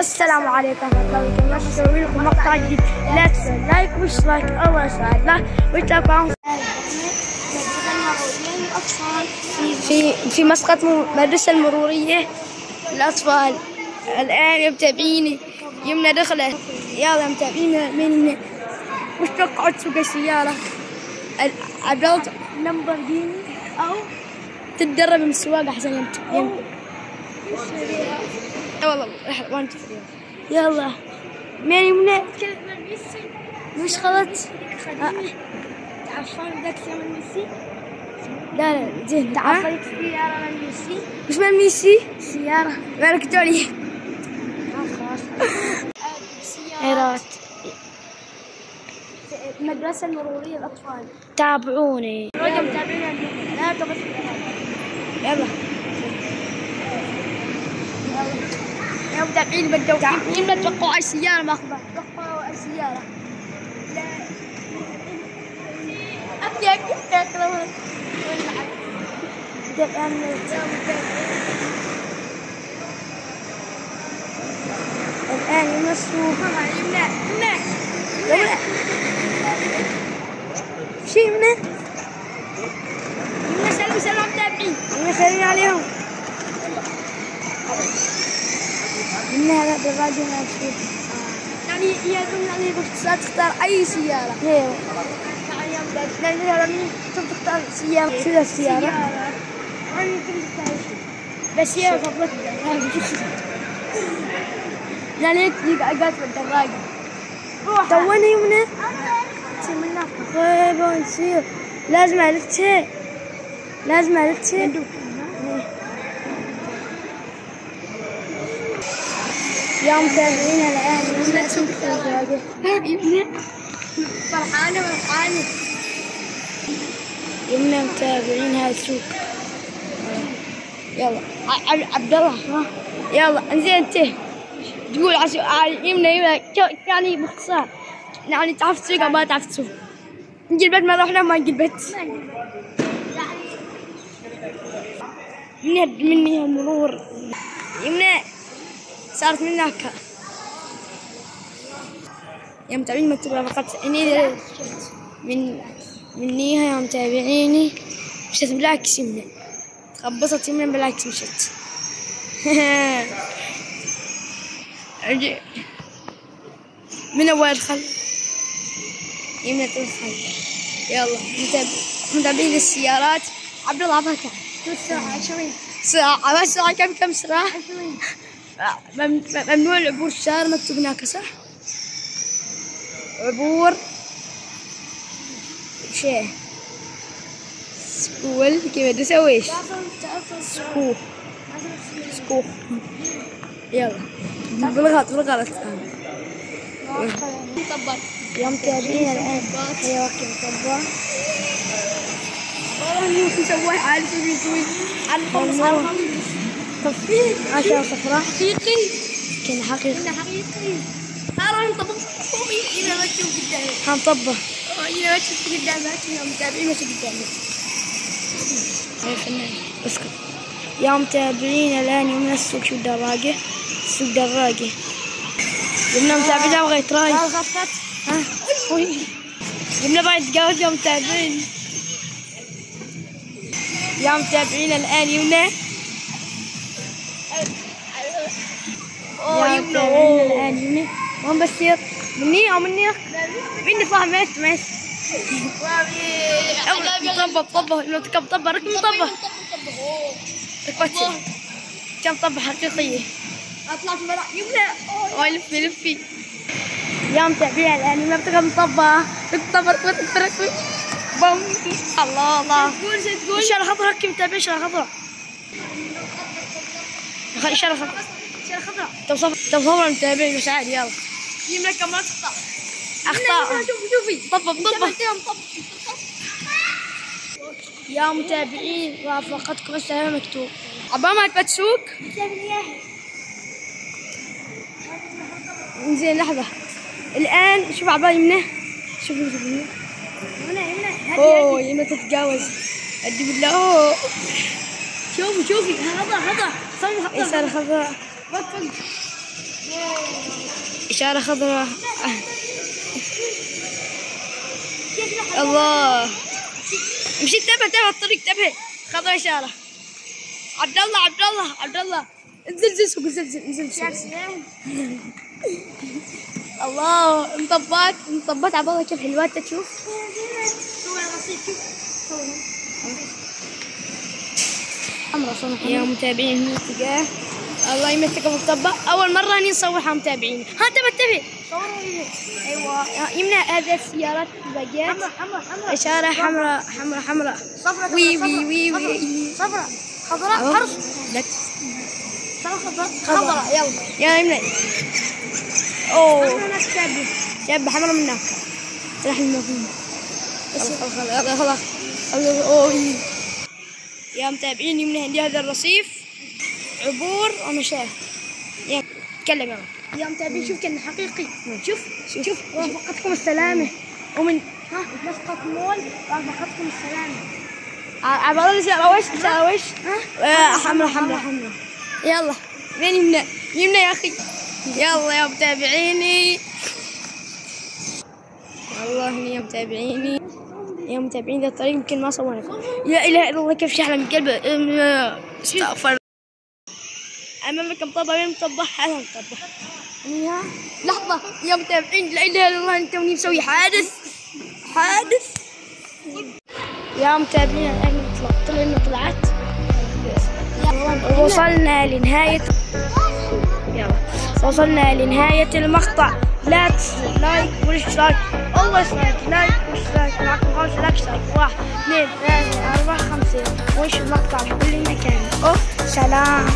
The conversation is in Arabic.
السلام عليكم ورحمة الله وبركاته. نسوي لكم مقطع جديد. لا تنسوا لايك واشتراك الله يسعدنا وتابعوا في مسقط مدرسة المرورية للأطفال. الآن يا متابعيني يمنا دخلت. يلا متابعينا من وش توقعوا تسوق السيارة؟ عدلت لامبورجيني أو تتدرب من السواقة أحسن والله وانت يلا مين يمنا مش غلط تعرفون ذاك من ميسي؟ لا زين تعرفون سيارة من ميسي؟ مش من ميسي؟ سيارة مالك تولي خلاص عراق المدرسة المرورية للأطفال. تابعوني رقم تابعونا لا تبص يلا يا متابعين بدو يمنا توقعوا السيارة ماخذة توقعوا السيارة لا أبيك تاكلون الآن يمسوا يمنا شي يمنا سلام متابعين سلمي عليهم من هذا بالراديو نشوف يعني يدل عليه باختصار تختار أي سيارة. ايوه يعني مثلا تختار سيارة شو السيارة؟ أنا كنت تختار بس سيارة فضلتني يعني هيك قاعد بالدراجة تونا يمنا منها طيب نصير لازم علتها يا متابعينا الآن يمنا تسوق الدراجة فرحانة يمنا متابعين هاي السوق. يلا عبد الله يلا انزين انت تقول يمنا يعني باختصار يعني تعرف تسوق او ما تعرف تسوق. نجي البيت ما رحنا ما نجي البيت مني المرور يمنا صارت من هناك يا متابعين مكتوب فقط اني منيها يا متابعيني مشيت بالعكس يمنا تخبصت يمنا بالعكس مشيت من اول دخل يمنا تدخل. يلا متابعين السيارات. عبد الله عطاك الساعة 20 ساعة بس ساعة كم ساعة؟ 20 ممنوع العبور الشارع مكتوب هناك صح؟ عبور شيء سكول كيف تسوي ايش؟ سكوخ يلا بالغلط يا متابعين الآن هي وقت مطبق والله نسوي حالي سوي طفي عشان صفراء حقيقي كنا حقيقي أنا نطبق فوقي إذا ما تشوف قدامي هنطبق إذا ما تشوف قدامك يا متابعين ما تشوف قدامك يا فنان اسكت. يا متابعين الآن يومنا السوق شو الدراجة السوق دراجة يومنا متابعين أبغى يتراي ها يومنا بعد تقاوز يا متابعين. يا متابعين الآن يومنا يا متابعين الآن يومنا وين بصير مني أو مني مني فاهمت ماشي طبه لو كم طبه ركب طبه ركبتي كم طبه حقيقية أطلع في الملعب يمنا لفي يا متابعين الآن ما بتكم طبه ركبي بوم الله تقول إشارة خضراء كم متابعين إشارة خضراء خلي إشارة خضراء توصل متابعين مش عادي. يلا يمنا كمان تخطأ أخطاء شوفي طبه يا متابعين وافقتكم السلام مكتوب عبا ما تسوق زين لحظة الآن شوف عبا يمنا شوف يمنا اوه يمنا تتجاوز ادي بالله شوفي هذا يسار خضراء إشارة خضراء. الله، مشيت تبه الطريق، تبه خضراء إشارة. عبد الله انزل سوق، انزل سوق. الله، مطبات عبد الله كيف حلوات تشوف. يا متابعين الاتجاه، الله يمسك ابو مطبق، اول مره هني نصورها متابعين. ها تبي ايوه يمنع هذه السيارات باقيات. اشاره حمراء وي صفراء خضراء حرص. لا خضراء يلا يمنع. اوه شاب حمراء من هناك راح المفهوم. خلاص اوه يا متابعيني من عندي هذا الرصيف عبور ومشاه. يا تكلم يلا يا متابعين، شوف كأنه حقيقي. شوف وفقتكم السلامة، ومن مسقط مول وفقتكم السلامة. عبد الله وش حمراء. يلا وين يمنى يا اخي. يلا يا متابعيني، والله يا متابعين ذا الطريق يمكن ما صورنا. لا اله الا الله، كيف شحنه من قلبه. استغفر. امامك مطبع، وين مطبع؟ هذا مطبع. لحظه يا متابعين، لا اله الا الله، توني مسوي حادث. يا متابعين الان طلعت. وصلنا لنهاية المقطع. لا تنسوا لايك والاشتراك. لايك والاشتراك معكم 5 لايك، 1 2 3 4 5 وانشر المقطع في كل مكان. سلام.